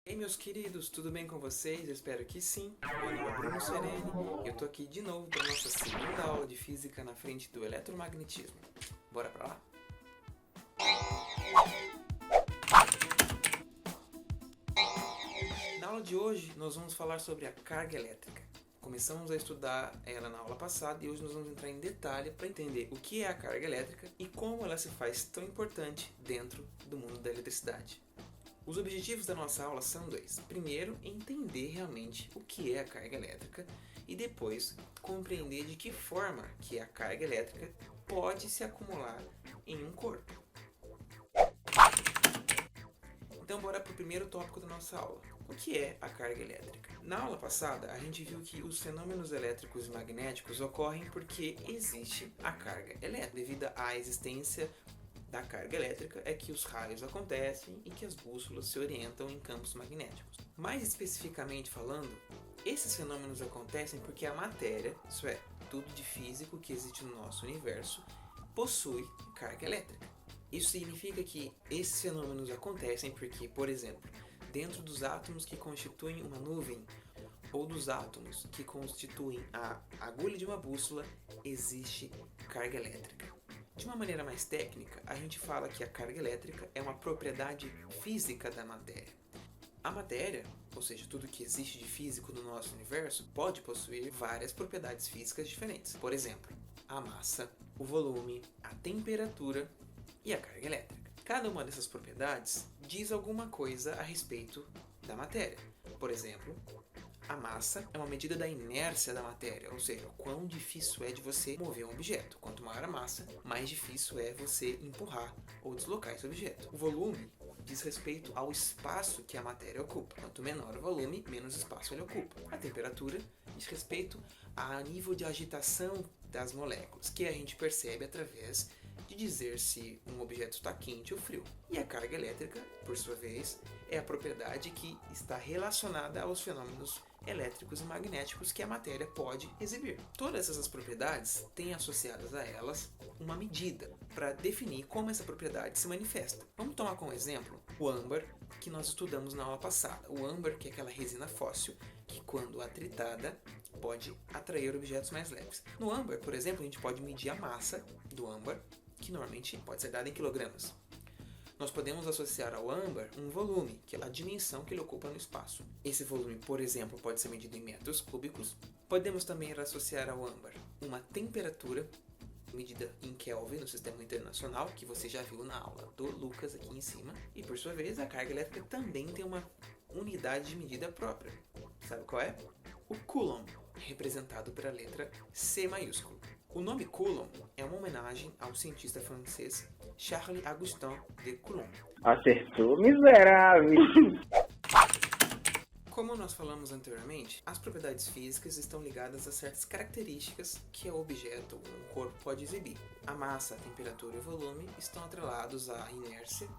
Ei, meus queridos, tudo bem com vocês? Eu espero que sim. Meu nome é Bruno Sereni e eu tô aqui de novo para nossa segunda aula de física na frente do eletromagnetismo. Bora pra lá? Na aula de hoje, nós vamos falar sobre a carga elétrica. Começamos a estudar ela na aula passada e hoje nós vamos entrar em detalhe para entender o que é a carga elétrica e como ela se faz tão importante dentro do mundo da eletricidade. Os objetivos da nossa aula são dois. Primeiro, entender realmente o que é a carga elétrica e depois compreender de que forma que a carga elétrica pode se acumular em um corpo. Então bora para o primeiro tópico da nossa aula. O que é a carga elétrica? Na aula passada, a gente viu que os fenômenos elétricos e magnéticos ocorrem porque existe a carga elétrica. Devido à existência da carga elétrica é que os raios acontecem e que as bússolas se orientam em campos magnéticos. Mais especificamente falando, esses fenômenos acontecem porque a matéria, isso é, tudo de físico que existe no nosso universo, possui carga elétrica. Isso significa que esses fenômenos acontecem porque, por exemplo, dentro dos átomos que constituem uma nuvem ou dos átomos que constituem a agulha de uma bússola, existe carga elétrica. De uma maneira mais técnica, a gente fala que a carga elétrica é uma propriedade física da matéria. A matéria, ou seja, tudo que existe de físico no nosso universo, pode possuir várias propriedades físicas diferentes. Por exemplo, a massa, o volume, a temperatura e a carga elétrica. Cada uma dessas propriedades diz alguma coisa a respeito da matéria. Por exemplo, a massa é uma medida da inércia da matéria, ou seja, o quão difícil é de você mover um objeto. Quanto maior a massa, mais difícil é você empurrar ou deslocar esse objeto. O volume diz respeito ao espaço que a matéria ocupa. Quanto menor o volume, menos espaço ele ocupa. A temperatura diz respeito ao nível de agitação das moléculas, que a gente percebe através de dizer se um objeto está quente ou frio. E a carga elétrica, por sua vez, é a propriedade que está relacionada aos fenômenos elétricos e magnéticos que a matéria pode exibir. Todas essas propriedades têm associadas a elas uma medida para definir como essa propriedade se manifesta. Vamos tomar como exemplo o âmbar que nós estudamos na aula passada. O âmbar, que é aquela resina fóssil que, quando atritada, pode atrair objetos mais leves. No âmbar, por exemplo, a gente pode medir a massa do âmbar, que normalmente pode ser dada em quilogramas. Nós podemos associar ao âmbar um volume, que é a dimensão que ele ocupa no espaço. Esse volume, por exemplo, pode ser medido em metros cúbicos. Podemos também associar ao âmbar uma temperatura, medida em Kelvin no sistema internacional, que você já viu na aula do Lucas aqui em cima. E, por sua vez, a carga elétrica também tem uma unidade de medida própria. Sabe qual é? O Coulomb, representado pela letra C maiúsculo. O nome Coulomb é uma homenagem ao cientista francês Charles-Augustin de Coulomb. Acertou, miserável! Como nós falamos anteriormente, as propriedades físicas estão ligadas a certas características que o objeto ou um corpo pode exibir. A massa, a temperatura e o volume estão atrelados à inércia,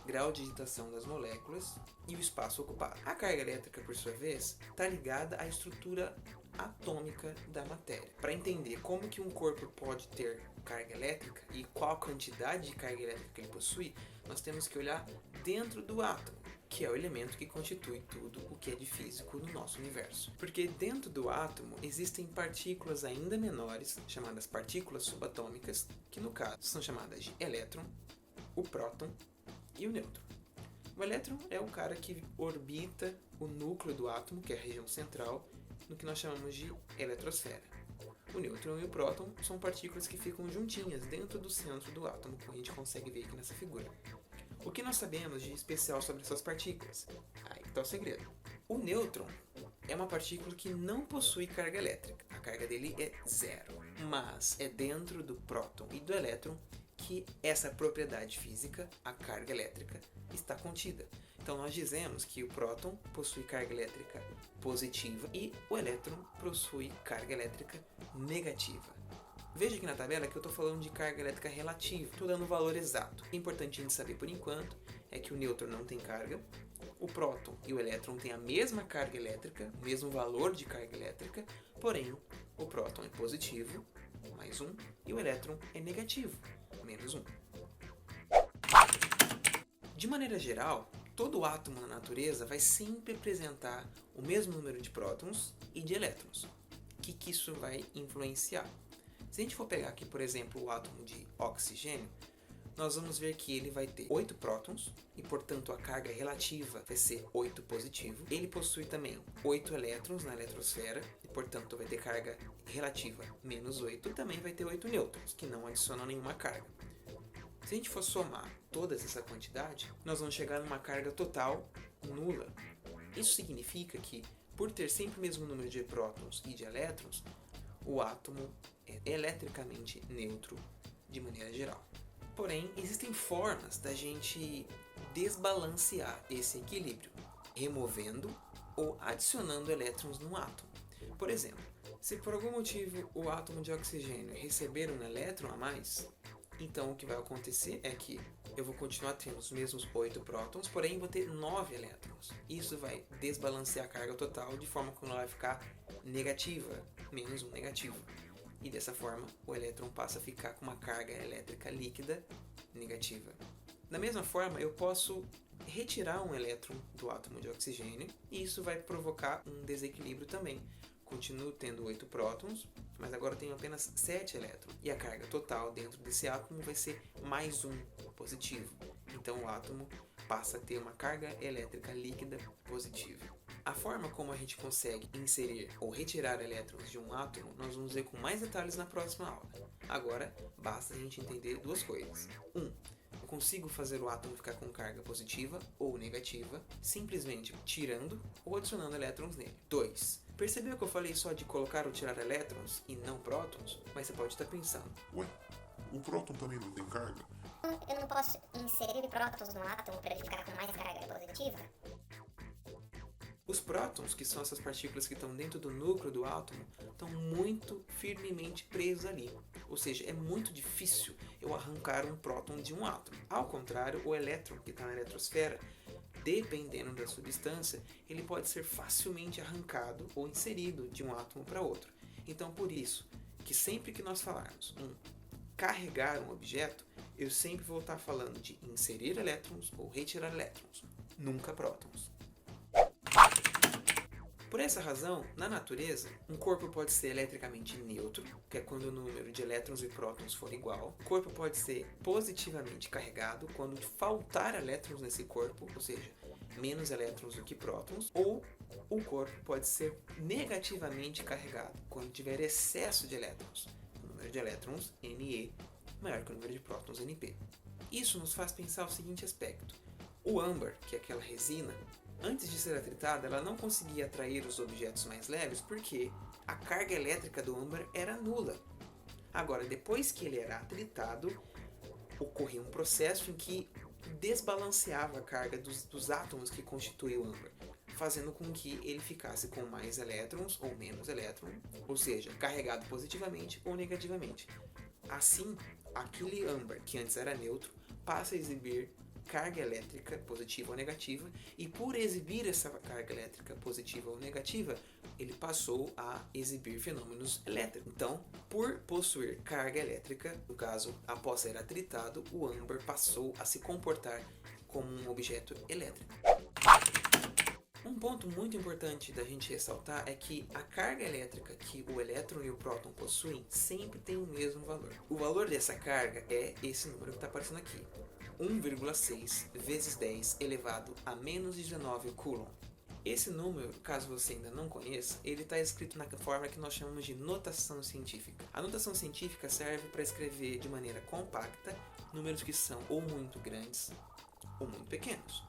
grau de agitação das moléculas e o espaço ocupado. A carga elétrica, por sua vez, está ligada à estrutura atômica da matéria. Para entender como que um corpo pode ter carga elétrica e qual quantidade de carga elétrica ele possui, nós temos que olhar dentro do átomo, que é o elemento que constitui tudo o que é de físico no nosso universo. Porque dentro do átomo existem partículas ainda menores, chamadas partículas subatômicas, que no caso são chamadas de elétron, o próton e o nêutron. O elétron é o cara que orbita o núcleo do átomo, que é a região central, no que nós chamamos de eletrosfera. O nêutron e o próton são partículas que ficam juntinhas dentro do centro do átomo, como a gente consegue ver aqui nessa figura. O que nós sabemos de especial sobre essas partículas? Aí está o segredo. O nêutron é uma partícula que não possui carga elétrica. A carga dele é zero. Mas é dentro do próton e do elétron que essa propriedade física, a carga elétrica, está contida. Então nós dizemos que o próton possui carga elétrica positiva e o elétron possui carga elétrica negativa. Veja aqui na tabela que eu estou falando de carga elétrica relativa, estou dando o valor exato. O importante a gente saber por enquanto é que o nêutron não tem carga, o próton e o elétron têm a mesma carga elétrica, o mesmo valor de carga elétrica, porém o próton é positivo, mais 1, e o elétron é negativo, menos 1. De maneira geral, Todo átomo na natureza vai sempre apresentar o mesmo número de prótons e de elétrons. O que isso vai influenciar? Se a gente for pegar aqui, por exemplo, o átomo de oxigênio, nós vamos ver que ele vai ter 8 prótons e, portanto, a carga relativa vai ser 8 positivo. Ele possui também 8 elétrons na eletrosfera e, portanto, vai ter carga relativa menos 8. E também vai ter 8 nêutrons, que não adicionam nenhuma carga. Se a gente for somar toda essa quantidade, nós vamos chegar numa carga total nula. Isso significa que, por ter sempre o mesmo número de prótons e de elétrons, o átomo é eletricamente neutro de maneira geral. Porém, existem formas da gente desbalancear esse equilíbrio, removendo ou adicionando elétrons no átomo. Por exemplo, se por algum motivo o átomo de oxigênio receber um elétron a mais, então o que vai acontecer é que eu vou continuar tendo os mesmos 8 prótons, porém vou ter 9 elétrons. Isso vai desbalancear a carga total de forma que ela vai ficar negativa, menos um negativo. E dessa forma, o elétron passa a ficar com uma carga elétrica líquida negativa. Da mesma forma, eu posso retirar um elétron do átomo de oxigênio e isso vai provocar um desequilíbrio também. Continuo tendo 8 prótons, mas agora tenho apenas 7 elétrons. E a carga total dentro desse átomo vai ser mais um positivo. Então o átomo passa a ter uma carga elétrica líquida positiva. A forma como a gente consegue inserir ou retirar elétrons de um átomo, nós vamos ver com mais detalhes na próxima aula. Agora, basta a gente entender duas coisas. 1. Eu consigo fazer o átomo ficar com carga positiva ou negativa, simplesmente tirando ou adicionando elétrons nele. 2. Percebeu que eu falei só de colocar ou tirar elétrons e não prótons? Mas você pode estar pensando: Ué, o próton também não tem carga? Eu não posso inserir prótons no átomo para ele ficar com mais carga positiva? Os prótons, que são essas partículas que estão dentro do núcleo do átomo, estão muito firmemente presos ali. Ou seja, é muito difícil eu arrancar um próton de um átomo. Ao contrário, o elétron que está na eletrosfera, dependendo da substância, ele pode ser facilmente arrancado ou inserido de um átomo para outro. Então, por isso, que sempre que nós falarmos carregar um objeto, eu sempre vou estar falando de inserir elétrons ou retirar elétrons, nunca prótons. Por essa razão, na natureza, um corpo pode ser eletricamente neutro, que é quando o número de elétrons e prótons for igual. O corpo pode ser positivamente carregado quando faltar elétrons nesse corpo, ou seja, menos elétrons do que prótons. Ou o corpo pode ser negativamente carregado quando tiver excesso de elétrons. O número de elétrons, Ne, maior que o número de prótons, Np. Isso nos faz pensar o seguinte aspecto. O âmbar, que é aquela resina, antes de ser atritada, ela não conseguia atrair os objetos mais leves porque a carga elétrica do âmbar era nula. Agora, depois que ele era atritado, ocorria um processo em que desbalanceava a carga dos átomos que constituem o âmbar, fazendo com que ele ficasse com mais elétrons ou menos elétrons, ou seja, carregado positivamente ou negativamente. Assim, aquele âmbar que antes era neutro passa a exibir carga elétrica positiva ou negativa, e por exibir essa carga elétrica positiva ou negativa, ele passou a exibir fenômenos elétricos. Então, por possuir carga elétrica, no caso, após ser atritado, o âmbar passou a se comportar como um objeto elétrico. Um ponto muito importante da gente ressaltar é que a carga elétrica que o elétron e o próton possuem sempre tem o mesmo valor. O valor dessa carga é esse número que está aparecendo aqui. 1,6 vezes 10 elevado a menos 19 coulomb. Esse número, caso você ainda não conheça, ele está escrito na forma que nós chamamos de notação científica. A notação científica serve para escrever de maneira compacta números que são ou muito grandes ou muito pequenos.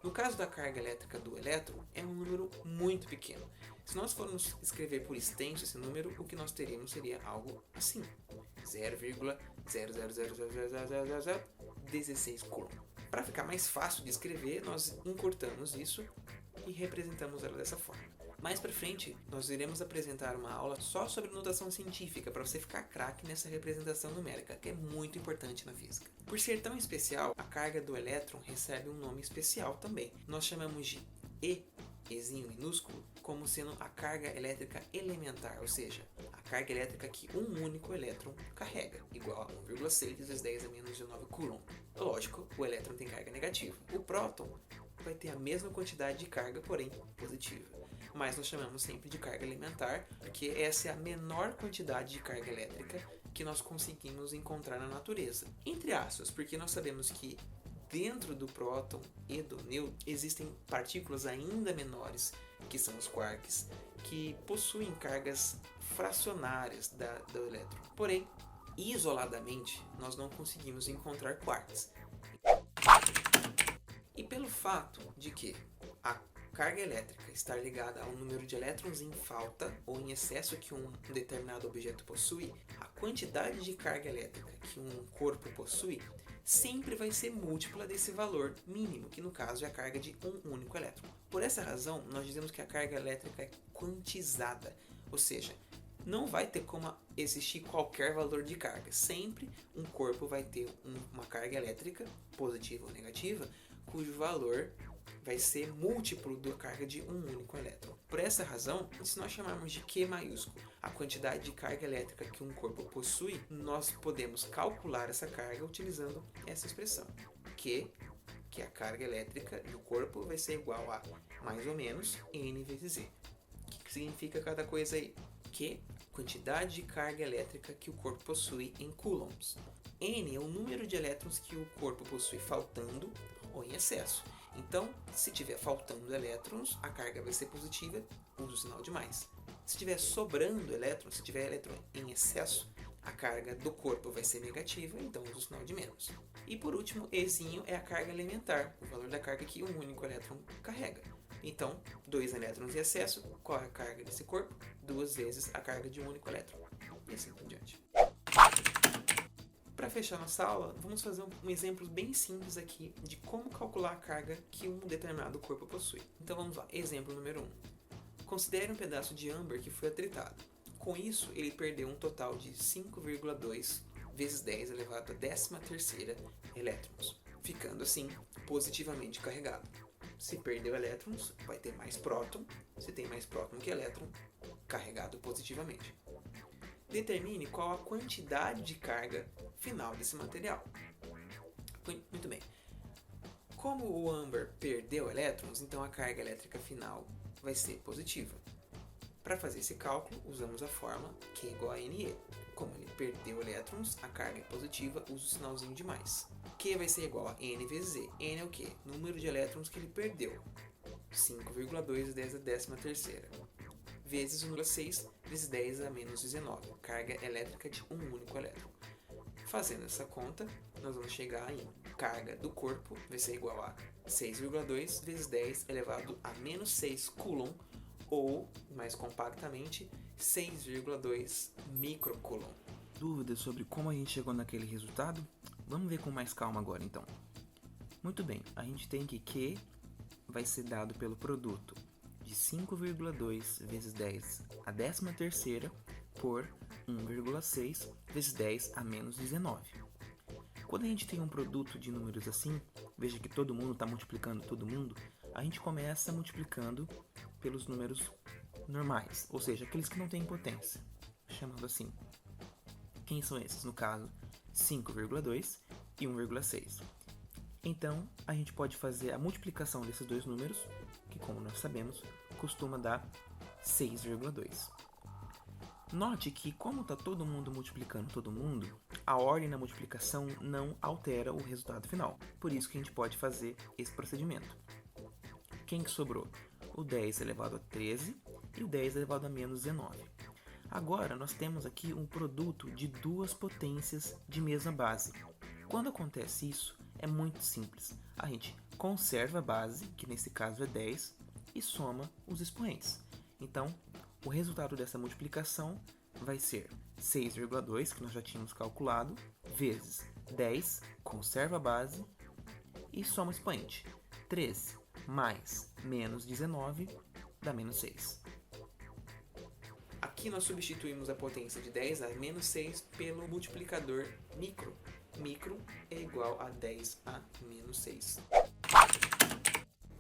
No caso da carga elétrica do elétron, é um número muito pequeno. Se nós formos escrever por extenso esse número, o que nós teríamos seria algo assim: 0,0000016 coulomb. Para ficar mais fácil de escrever, nós encurtamos isso e representamos ela dessa forma. Mais para frente, nós iremos apresentar uma aula só sobre notação científica para você ficar craque nessa representação numérica, que é muito importante na física. Por ser tão especial, a carga do elétron recebe um nome especial também. Nós chamamos de Ezinho minúsculo, como sendo a carga elétrica elementar, ou seja, a carga elétrica que um único elétron carrega, igual a 1,6 vezes 10 a menos 19 coulomb. Lógico, o elétron tem carga negativa. O próton vai ter a mesma quantidade de carga, porém positiva. Mas nós chamamos sempre de carga elementar, porque essa é a menor quantidade de carga elétrica que nós conseguimos encontrar na natureza. Entre aspas, porque nós sabemos que dentro do próton e do nêutron existem partículas ainda menores, que são os quarks, que possuem cargas fracionárias do elétron. Porém, isoladamente, nós não conseguimos encontrar quarks. E pelo fato de que a carga elétrica estar ligada ao número de elétrons em falta ou em excesso que um determinado objeto possui, a quantidade de carga elétrica que um corpo possui sempre vai ser múltipla desse valor mínimo, que no caso é a carga de um único elétron. Por essa razão, nós dizemos que a carga elétrica é quantizada, ou seja, não vai ter como existir qualquer valor de carga. Sempre um corpo vai ter uma carga elétrica, positiva ou negativa, cujo valor vai ser múltiplo da carga de um único elétron. Por essa razão, se nós chamarmos de Q maiúsculo a quantidade de carga elétrica que um corpo possui, nós podemos calcular essa carga utilizando essa expressão. Q, que é a carga elétrica do corpo, vai ser igual a mais ou menos N vezes E. O que significa cada coisa aí? Q, quantidade de carga elétrica que o corpo possui em coulombs. N é o número de elétrons que o corpo possui faltando ou em excesso. Então, se tiver faltando elétrons, a carga vai ser positiva, usa o sinal de mais. Se tiver sobrando elétrons, se tiver elétron em excesso, a carga do corpo vai ser negativa, então usa o sinal de menos. E por último, Ezinho é a carga elementar, o valor da carga que um único elétron carrega. Então, 2 elétrons em excesso, qual é a carga desse corpo? 2 vezes a carga de um único elétron. E assim por diante. Para fechar nossa aula, vamos fazer um exemplo bem simples aqui de como calcular a carga que um determinado corpo possui. Então vamos lá, exemplo número 1. Considere um pedaço de âmbar que foi atritado. Com isso, ele perdeu um total de 5,2 vezes 10 elevado à 13ª elétrons, ficando assim positivamente carregado. Se perdeu elétrons, vai ter mais próton. Se tem mais próton que elétron, carregado positivamente. Determine qual a quantidade de carga final desse material. Muito bem. Como o âmbar perdeu elétrons, então a carga elétrica final vai ser positiva. Para fazer esse cálculo, usamos a fórmula Q igual a NE. Como ele perdeu elétrons, a carga é positiva, usa o sinalzinho de mais. Q vai ser igual a N vezes E. N é o quê? Número de elétrons que ele perdeu. 5,2 vezes a 13ª. Vezes 1,6 vezes 10 a menos 19. Carga elétrica de um único elétron. Fazendo essa conta, nós vamos chegar em carga do corpo vai ser igual a 6,2 vezes 10 elevado a menos 6 coulomb, ou, mais compactamente, 6,2 microcoulomb. Dúvidas sobre como a gente chegou naquele resultado? Vamos ver com mais calma agora então. Muito bem, a gente tem que Q vai ser dado pelo produto de 5,2 vezes 10 a 13ª por 1,6 vezes 10 a menos 19. Quando a gente tem um produto de números assim, veja que todo mundo está multiplicando todo mundo, a gente começa multiplicando pelos números normais, ou seja, aqueles que não têm potência, chamando assim. Quem são esses? No caso, 5,2 e 1,6. Então, a gente pode fazer a multiplicação desses dois números, que como nós sabemos, costuma dar 6,2. Note que como está todo mundo multiplicando todo mundo, a ordem na multiplicação não altera o resultado final. Por isso que a gente pode fazer esse procedimento. Quem que sobrou? O 10 elevado a 13 e o 10 elevado a menos 19. Agora, nós temos aqui um produto de duas potências de mesma base. Quando acontece isso, é muito simples. A gente conserva a base, que nesse caso é 10, e soma os expoentes. Então, o resultado dessa multiplicação vai ser 6,2, que nós já tínhamos calculado, vezes 10, conserva a base, e soma o expoente. 13 mais menos 19 dá menos 6. Aqui nós substituímos a potência de 10 a menos 6 pelo multiplicador micro. Micro é igual a 10 a menos 6.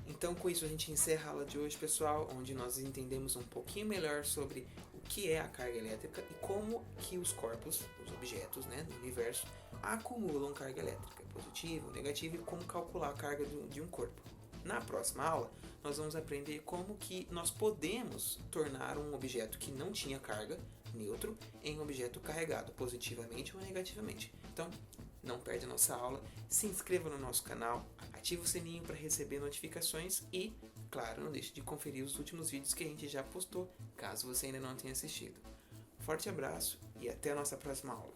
Então, com isso, a gente encerra a aula de hoje, pessoal, onde nós entendemos um pouquinho melhor sobre o que é a carga elétrica e como que os corpos, os objetos, no universo, acumulam carga elétrica, positiva ou negativa, e como calcular a carga de um corpo. Na próxima aula, nós vamos aprender como que nós podemos tornar um objeto que não tinha carga, neutro, em um objeto carregado, positivamente ou negativamente. Então, não perde a nossa aula, se inscreva no nosso canal, ative o sininho para receber notificações e, claro, não deixe de conferir os últimos vídeos que a gente já postou, caso você ainda não tenha assistido. Forte abraço e até a nossa próxima aula.